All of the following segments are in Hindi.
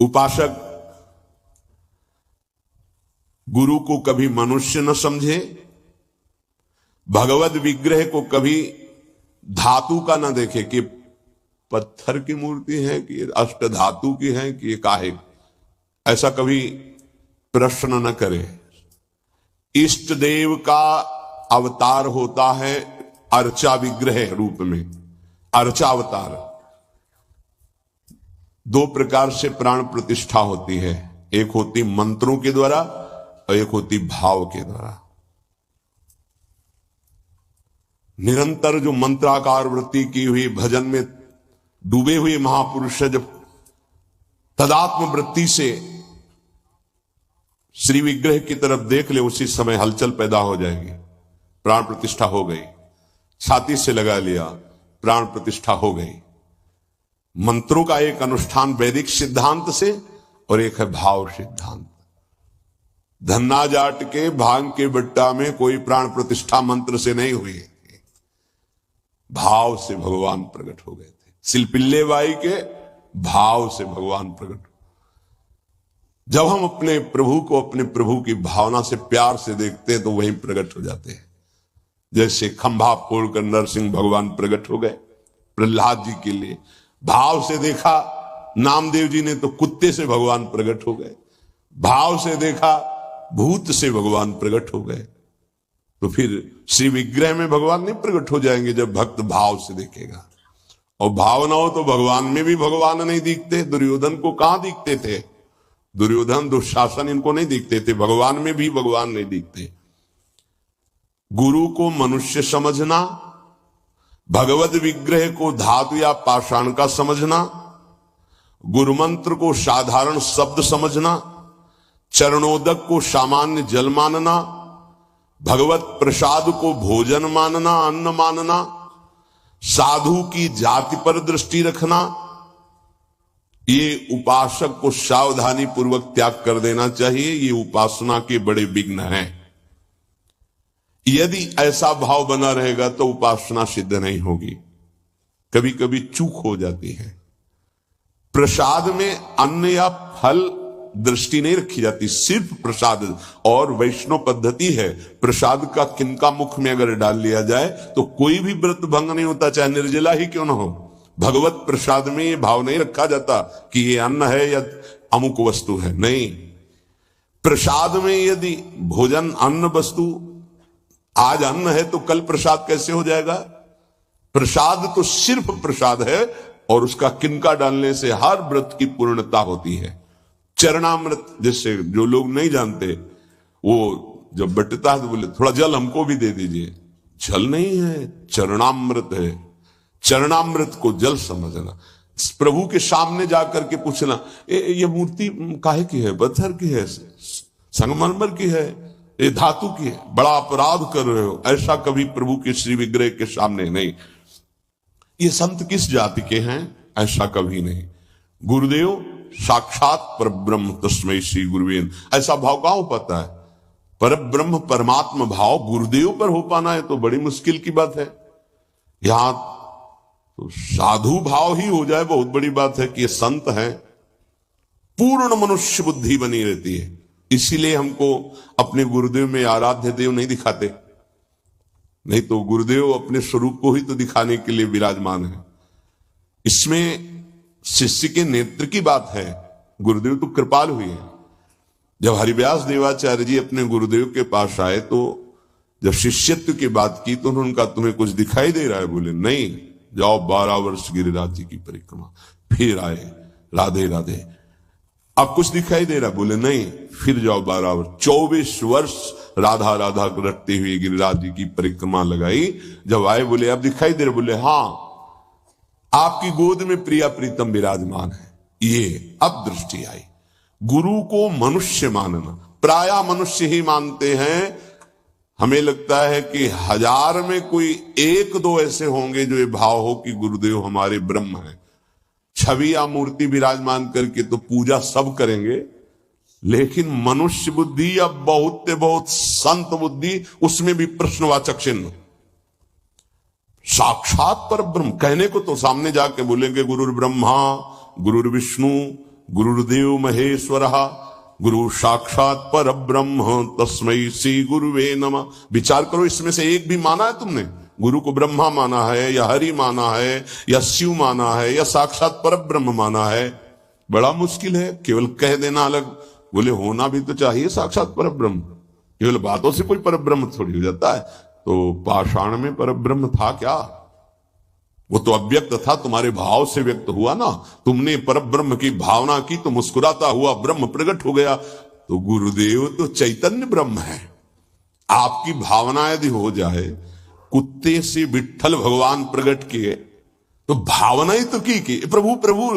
उपासक गुरु को कभी मनुष्य न समझे, भगवत विग्रह को कभी धातु का न देखे कि पत्थर की मूर्ति है कि अष्ट धातु की है कि ये काहे, ऐसा कभी प्रश्न न करे। इष्ट देव का अवतार होता है अर्चा विग्रह रूप में, अर्चा अवतार। दो प्रकार से प्राण प्रतिष्ठा होती है, एक होती मंत्रों के द्वारा और एक होती भाव के द्वारा। निरंतर जो मंत्राकार वृत्ति की हुई भजन में डूबे हुए महापुरुष जब तदात्म वृत्ति से श्री विग्रह की तरफ देख ले, उसी समय हलचल पैदा हो जाएगी, प्राण प्रतिष्ठा हो गई। छाती से लगा लिया, प्राण प्रतिष्ठा हो गई। मंत्रों का एक अनुष्ठान वैदिक सिद्धांत से और एक है भाव सिद्धांत। धन्ना जाट के भांग के बट्टा में कोई प्राण प्रतिष्ठा मंत्र से नहीं हुई, भाव से भगवान प्रकट हो गए थे। सिलपिल्ले बाई के भाव से भगवान प्रकट। जब हम अपने प्रभु को अपने प्रभु की भावना से प्यार से देखते हैं तो वहीं प्रकट हो जाते हैं। जैसे खंभा फोड़कर नरसिंह भगवान प्रकट हो गए प्रहलाद जी के लिए, भाव से देखा। नामदेव जी ने तो कुत्ते से भगवान प्रकट हो गए, भाव से देखा भूत से भगवान प्रकट हो गए। तो फिर श्री विग्रह में भगवान नहीं प्रकट हो जाएंगे जब भक्त भाव से देखेगा। और भाव ना हो तो भगवान में भी भगवान नहीं दिखते। दुर्योधन को कहां दिखते थे? दुर्योधन दुशासन इनको नहीं दिखते थे, भगवान में भी भगवान नहीं दिखते। गुरु को मनुष्य समझना, भगवत विग्रह को धातु या पाषाण का समझना, गुरु मंत्र को साधारण शब्द समझना, चरणोदक को सामान्य जल मानना, भगवत प्रसाद को भोजन मानना, अन्न मानना, साधु की जाति पर दृष्टि रखना, ये उपासक को सावधानी पूर्वक त्याग कर देना चाहिए। ये उपासना के बड़े विघ्न हैं। यदि ऐसा भाव बना रहेगा तो उपासना सिद्ध नहीं होगी। कभी कभी चूक हो जाती है। प्रसाद में अन्न या फल दृष्टि नहीं रखी जाती, सिर्फ प्रसाद। और वैष्णव पद्धति है, प्रसाद का किनका मुख में अगर डाल लिया जाए तो कोई भी व्रत भंग नहीं होता, चाहे निर्जला ही क्यों ना हो। भगवत प्रसाद में ये भाव नहीं रखा जाता कि ये अन्न है या अमुक वस्तु है, नहीं। प्रसाद में यदि भोजन अन्न वस्तु, आज अन्न है तो कल प्रसाद कैसे हो जाएगा? प्रसाद तो सिर्फ प्रसाद है और उसका किनका डालने से हर व्रत की पूर्णता होती है। चरणामृत, जिससे जो लोग नहीं जानते, वो जब बटता है तो बोले थोड़ा जल हमको भी दे दीजिए। जल नहीं है, चरणामृत है। चरणामृत को जल समझना, प्रभु के सामने जाकर के पूछना, ये मूर्ति काहे की है? पत्थर की है, संगमरमर की है, ये धातु की है, बड़ा अपराध कर रहे हो। ऐसा कभी प्रभु के श्री विग्रह के सामने नहीं। ये संत किस जाति के हैं? ऐसा कभी नहीं। गुरुदेव साक्षात परब्रह्म तस्मै श्री गुरुवेन, ऐसा भाव कहां हो पाता है? परब्रह्म परमात्मा भाव गुरुदेव पर हो पाना है तो बड़ी मुश्किल की बात है। यहां तो साधु भाव ही हो जाए, बहुत बड़ी बात है कि ये संत हैं। पूर्ण मनुष्य बुद्धि बनी रहती है। इसीलिए हमको अपने गुरुदेव में आराध्य देव नहीं दिखाते, नहीं तो गुरुदेव अपने स्वरूप को ही तो दिखाने के लिए विराजमान है। इसमें शिष्य के नेत्र की बात है। गुरुदेव तो कृपाल हुए हैं। जब हरिव्यास देवाचार्य जी अपने गुरुदेव के पास आए तो जब शिष्यत्व की बात की तो उन्होंने कहा, तुम्हें कुछ दिखाई दे रहा है? बोले नहीं, जाओ 12 वर्ष गिरिराज जी की परिक्रमा। फिर आए, राधे राधे। अब कुछ दिखाई दे रहा? बोले नहीं, फिर जाओ 12 वर्ष। 24 वर्ष राधा राधा रटते हुए गिरिराज जी की परिक्रमा लगाई। जब आए बोले अब दिखाई दे रहा? बोले हाँ, आपकी गोद में प्रिया प्रीतम विराजमान है। ये अब दृष्टि आई। गुरु को मनुष्य मानना, प्रायः मनुष्य ही मानते हैं। हमें लगता है कि 1000 में कोई 1-2 ऐसे होंगे जो ये भाव हो कि गुरुदेव हमारे ब्रह्म हैं। छवि या मूर्ति विराजमान करके तो पूजा सब करेंगे, लेकिन मनुष्य बुद्धि या बहुत संत बुद्धि, उसमें भी प्रश्नवाचक चिन्ह। साक्षात पर ब्रह्म कहने को तो सामने जाके बोलेंगे गुरुर्ब्रह्मा गुरुर्विष्णु गुरुर्देव महेश्वरः गुरु साक्षात पर ब्रह्म तस्मै श्री गुरुवे नमः। विचार करो, इसमें से एक भी माना है तुमने? गुरु को ब्रह्मा माना है या हरि माना है या शिव माना है या साक्षात पर ब्रह्म माना है? बड़ा मुश्किल है। केवल कह देना अलग, बोले होना भी तो चाहिए साक्षात पर ब्रह्म। केवल बातों से कोई पर ब्रह्म थोड़ी हो जाता है। तो पाषाण में पर ब्रह्म था क्या? वो तो अव्यक्त था, तुम्हारे भाव से व्यक्त हुआ ना। तुमने पर ब्रह्म की भावना की तो मुस्कुराता हुआ ब्रह्म प्रकट हो गया। तो गुरुदेव तो चैतन्य ब्रह्म है। आपकी भावना यदि हो जाए, कुत्ते से विट्ठल भगवान प्रकट किए तो भावना ही तो की प्रभु प्रभु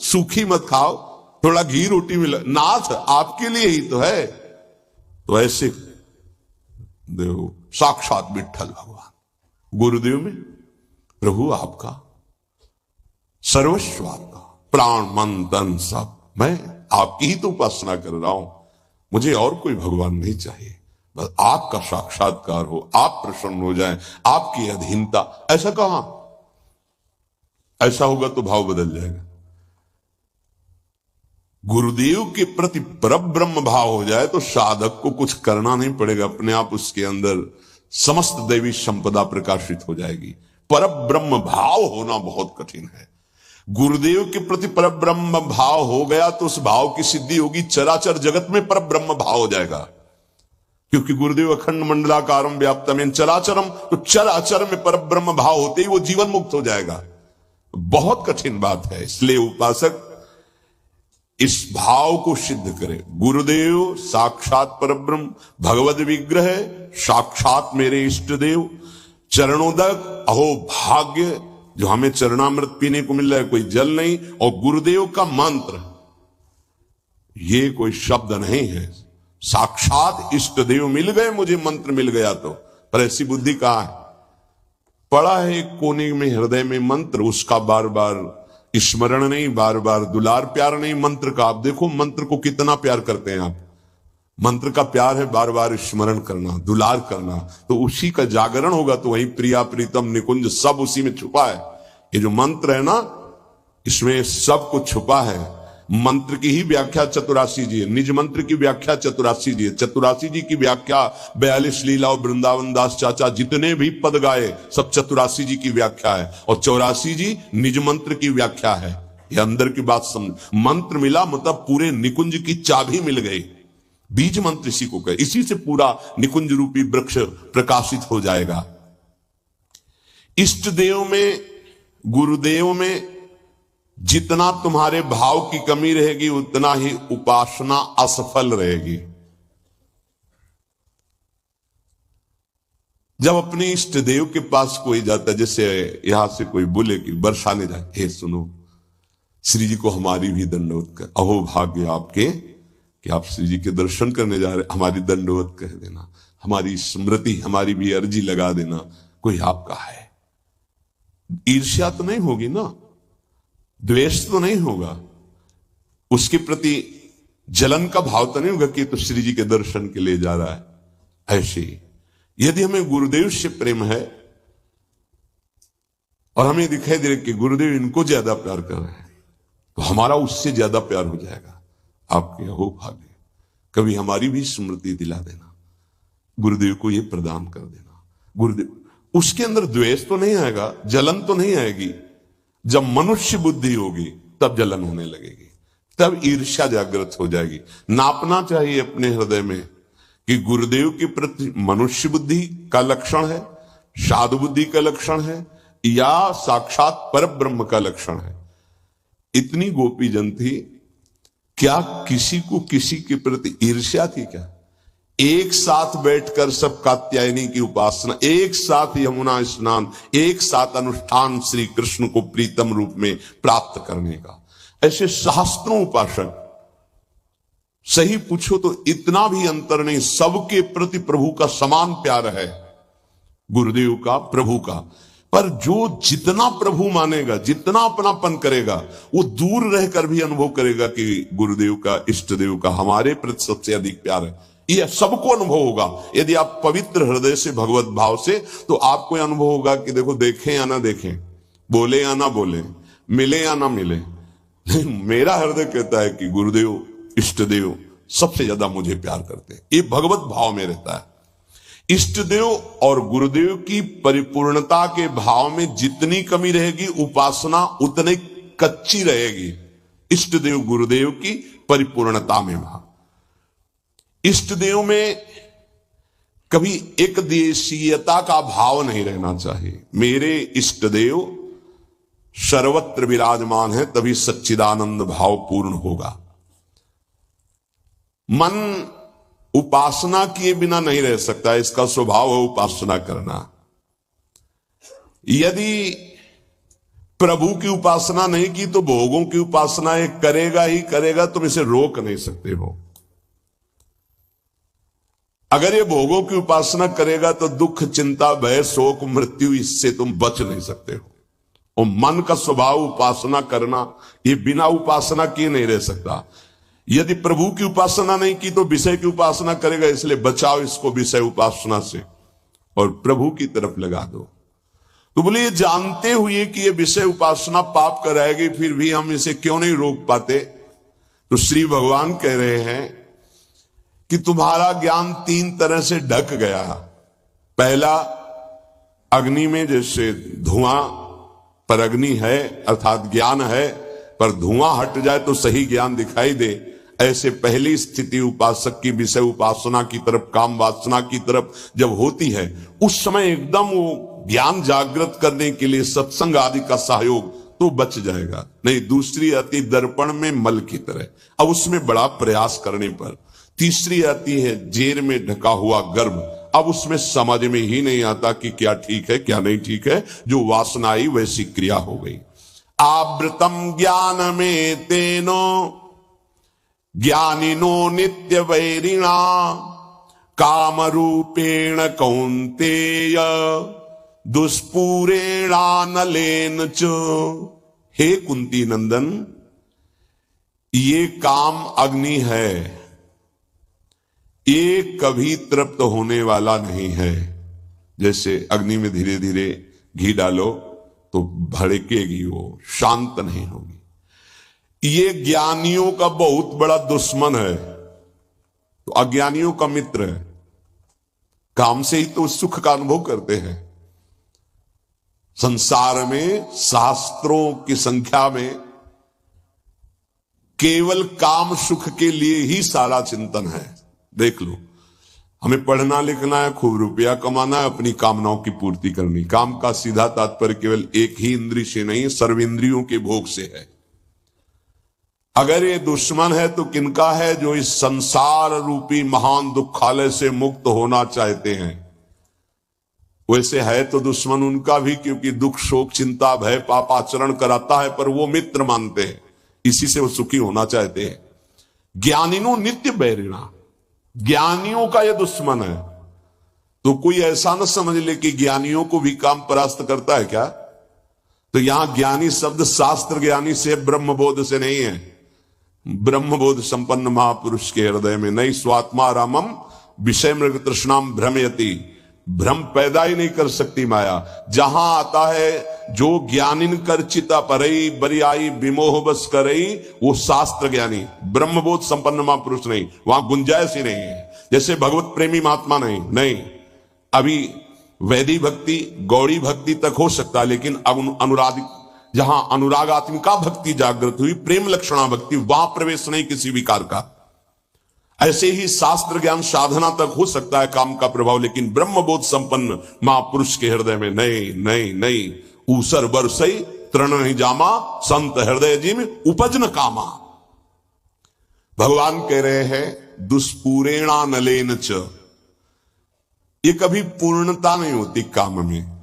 सूखी मत खाओ, थोड़ा घी रोटी मिला, नाथ आपके लिए ही तो है। तो ऐसे देव साक्षात विट्ठल भगवान गुरुदेव में प्रभु आपका, सर्वस्व आपका, प्राण मन तन सब मैं आपकी ही तो उपासना कर रहा हूं। मुझे और कोई भगवान नहीं चाहिए, बस आपका साक्षात्कार हो, आप प्रसन्न हो जाएं, आपकी अधीनता। ऐसा कहां? ऐसा होगा तो भाव बदल जाएगा। गुरुदेव के प्रति परब्रह्म भाव हो जाए तो साधक को कुछ करना नहीं पड़ेगा, अपने आप उसके अंदर समस्त दैवी संपदा प्रकाशित हो जाएगी। परब्रह्म भाव होना बहुत कठिन है। गुरुदेव के प्रति परब्रह्म भाव हो गया तो उस भाव की सिद्धि होगी, चराचर जगत में परब्रह्म भाव हो जाएगा। क्योंकि गुरुदेव अखंड मंडलाकारम व्याप्तम चराचरम, तो चराचर में परब्रह्म भाव होते ही वो जीवन मुक्त हो जाएगा। बहुत कठिन बात है। इसलिए उपासक इस भाव को सिद्ध करे। गुरुदेव साक्षात परब्रह्म, भगवद विग्रह साक्षात मेरे इष्ट देव, चरणोदक अहो भाग्य जो हमें चरणामृत पीने को मिल रहा है, कोई जल नहीं। और गुरुदेव का मंत्र, ये कोई शब्द नहीं है, साक्षात इष्ट देव मिल गए, मुझे मंत्र मिल गया तो। पर ऐसी बुद्धि कहां है? पड़ा है एक कोने में हृदय में मंत्र, उसका बार बार स्मरण नहीं, बार बार दुलार प्यार नहीं मंत्र का। आप देखो मंत्र को कितना प्यार करते हैं आप। मंत्र का प्यार है बार बार स्मरण करना, दुलार करना, तो उसी का जागरण होगा। तो वही प्रिया प्रीतम निकुंज सब उसी में छुपा है। ये जो मंत्र है ना, इसमें सब कुछ छुपा है। मंत्र की ही व्याख्या चतुरासी जी है, निज मंत्र की व्याख्या चतुरासी जी है। चतुरासी जी की व्याख्या 42 लीला और वृंदावन दास चाचा जितने भी पद गाए सब चतुरासी जी की व्याख्या है, और 84 जी निज मंत्र की व्याख्या है। ये अंदर की बात समझ। मंत्र मिला मतलब पूरे निकुंज की चाबी मिल गई। बीज मंत्र इसी को कहे, इसी से पूरा निकुंज रूपी वृक्ष प्रकाशित हो जाएगा। इष्ट देव में, गुरुदेव में जितना तुम्हारे भाव की कमी रहेगी उतना ही उपासना असफल रहेगी। जब अपने इष्ट देव के पास कोई जाता है, जैसे यहां से कोई बोले कि बरसाने जाए, हे सुनो श्री जी को हमारी भी दंडवत कर, अहो भाग्य आपके कि आप श्री जी के दर्शन करने जा रहे, हमारी दंडवत कह देना, हमारी स्मृति, हमारी भी अर्जी लगा देना। कोई आपका है, ईर्ष्या तो नहीं होगी ना, द्वेष तो नहीं होगा, उसके प्रति जलन का भाव तो नहीं होगा कि तो श्री जी के दर्शन के लिए जा रहा है। ऐसे ही यदि हमें गुरुदेव से प्रेम है और हमें दिखाई दे रहा कि गुरुदेव इनको ज्यादा प्यार कर रहे हैं, तो हमारा उससे ज्यादा प्यार हो जाएगा। आपके हो भाग्य, कभी हमारी भी स्मृति दिला देना, गुरुदेव को ये प्रदान कर देना। गुरुदेव, उसके अंदर द्वेष तो नहीं आएगा, जलन तो नहीं आएगी। जब मनुष्य बुद्धि होगी तब जलन होने लगेगी, तब ईर्ष्या जागृत हो जाएगी। नापना चाहिए अपने हृदय में कि गुरुदेव के प्रति मनुष्य बुद्धि का लक्षण है, साधु बुद्धि का लक्षण है, या साक्षात पर ब्रह्म का लक्षण है। इतनी गोपी जन थी, क्या किसी को किसी के प्रति ईर्ष्या थी क्या? एक साथ बैठकर सब कात्यायनी की उपासना, एक साथ यमुना स्नान, एक साथ अनुष्ठान श्री कृष्ण को प्रीतम रूप में प्राप्त करने का। ऐसे सहस्त्रों उपासक, सही पूछो तो इतना भी अंतर नहीं, सबके प्रति प्रभु का समान प्यार है, गुरुदेव का, प्रभु का। पर जो जितना प्रभु मानेगा, जितना अपनापन करेगा, वो दूर रहकर भी अनुभव करेगा कि गुरुदेव का, इष्ट देव का हमारे प्रति सबसे अधिक प्यार है। यह सबको अनुभव होगा। यदि आप पवित्र हृदय से, भगवत भाव से, तो आपको अनुभव होगा कि देखो, देखें या ना देखें, बोले या ना बोले, मिले या ना मिले, लेकिन मेरा हृदय कहता है कि गुरुदेव, इष्ट देव सबसे ज्यादा मुझे प्यार करते हैं। ये भगवत भाव में रहता है। इष्ट देव और गुरुदेव की परिपूर्णता के भाव में जितनी कमी रहेगी, उपासना उतनी कच्ची रहेगी। इष्ट देव गुरुदेव की परिपूर्णता में भाव, इष्ट देव में कभी एक देशीयता का भाव नहीं रहना चाहिए। मेरे इष्ट देव सर्वत्र विराजमान है, तभी सच्चिदानंद भाव पूर्ण होगा। मन उपासना किए बिना नहीं रह सकता, इसका स्वभाव है उपासना करना। यदि प्रभु की उपासना नहीं की तो भोगों की उपासना एक करेगा ही करेगा, तुम इसे रोक नहीं सकते हो। अगर ये भोगों की उपासना करेगा तो दुख, चिंता, भय, शोक, मृत्यु, इससे तुम बच नहीं सकते हो। और मन का स्वभाव उपासना करना, ये बिना उपासना किए नहीं रह सकता। यदि प्रभु की उपासना नहीं की तो विषय की उपासना करेगा, इसलिए बचाओ इसको विषय उपासना से और प्रभु की तरफ लगा दो। तो बोले ये जानते हुए कि ये विषय उपासना पाप कराएगी, फिर भी हम इसे क्यों नहीं रोक पाते? तो श्री भगवान कह रहे हैं कि तुम्हारा ज्ञान तीन तरह से ढक गया। पहला, अग्नि में जैसे धुआं पर अग्नि है, अर्थात ज्ञान है, पर धुआं हट जाए तो सही ज्ञान दिखाई दे, ऐसे पहली स्थिति उपासक की विषय उपासना की तरफ, काम वासना की तरफ जब होती है, उस समय एकदम वो ज्ञान जागृत करने के लिए सत्संग आदि का सहयोग तो बच जाएगा। नहीं, दूसरी आती दर्पण में मल की तरह, अब उसमें बड़ा प्रयास करने पर। तीसरी आती है जेर में ढका हुआ गर्भ, अब उसमें समझ में ही नहीं आता कि क्या ठीक है क्या नहीं ठीक है, जो वासना आई वैसी क्रिया हो गई। आवृतम ज्ञान में तेनो ज्ञानिनो नित्य वैरिणा काम रूपेण कौन्तेय दुष्पूरेणानलेन च। हे कुंती नंदन, ये काम अग्नि है, ये कभी तृप्त होने वाला नहीं है। जैसे अग्नि में धीरे धीरे घी डालो तो भड़केगी, वो शांत नहीं होगी। ये ज्ञानियों का बहुत बड़ा दुश्मन है, तो अज्ञानियों का मित्र है। काम से ही तो सुख का अनुभव करते हैं। संसार में शास्त्रों की संख्या में केवल काम सुख के लिए ही सारा चिंतन है। देख लो, हमें पढ़ना लिखना है, खूब रुपया कमाना है, अपनी कामनाओं की पूर्ति करनी। काम का सीधा तात्पर्य केवल एक ही इंद्रिय से नहीं, सर्वेंद्रियों के भोग से है। अगर ये दुश्मन है तो किनका है? जो इस संसार रूपी महान दुखालय से मुक्त होना चाहते हैं। वैसे है तो दुश्मन उनका भी, क्योंकि दुख, शोक, चिंता, भय, पाप आचरण कराता है, पर वो मित्र मानते हैं, इसी से वो सुखी होना चाहते हैं। ज्ञानिनो नित्य बैरिणा, ज्ञानियों का यह दुश्मन है। तो कोई ऐसा न समझ ले कि ज्ञानियों को भी काम परास्त करता है क्या? तो यहां ज्ञानी शब्द शास्त्र ज्ञानी से, ब्रह्मबोध से नहीं है। ब्रह्मबोध संपन्न महापुरुष के हृदय में नहीं। स्वात्मा रामम विषय मृग तृष्णाम भ्रमयति, भ्रम पैदा ही नहीं कर सकती माया। जहां आता है जो ज्ञानिन कर चिता परई बरियाई विमोह बस करई, वो शास्त्र ज्ञानी, ब्रह्मबोध संपन्न महापुरुष नहीं। वहां गुंजाइश ही नहीं है। जैसे भगवत प्रेमी महात्मा नहीं, अभी वैदिक भक्ति, गौड़ी भक्ति तक हो सकता है, लेकिन अनुराग, जहां अनुरागात्मिका भक्ति जागृत हुई, प्रेम लक्षणा भक्ति, वहां प्रवेश नहीं किसी विकार का। ऐसे ही शास्त्र ज्ञान साधना तक हो सकता है काम का प्रभाव, लेकिन ब्रह्मबोध संपन्न महापुरुष के हृदय में नहीं। ऊसर बरसई तृण नहीं जामा, संत हृदय जी में उपज न कामा। भगवान कह रहे हैं दुष्पूरेणा नलेन च, ये कभी पूर्णता नहीं होती काम में।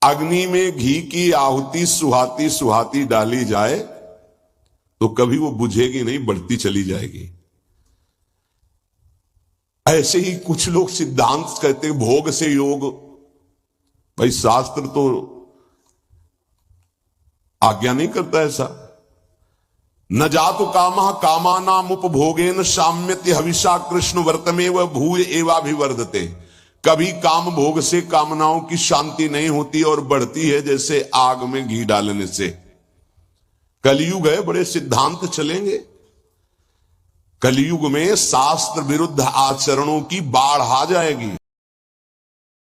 अग्नि में घी की आहुति सुहाती सुहाती डाली जाए तो कभी वो बुझेगी नहीं, बढ़ती चली जाएगी। ऐसे ही कुछ लोग सिद्धांत कहते भोग से योग। भाई शास्त्र तो आज्ञा नहीं करता ऐसा। न जातु कामः कामानाम उपभोगेन साम्यति हविषा कृष्ण वर्तमेव भूय एवाभिवर्धते। कभी काम भोग से कामनाओं की शांति नहीं होती और बढ़ती है, जैसे आग में घी डालने से। कलयुग है, बड़े सिद्धांत चलेंगे। कलयुग में शास्त्र विरुद्ध आचरणों की बाढ़ आ जाएगी।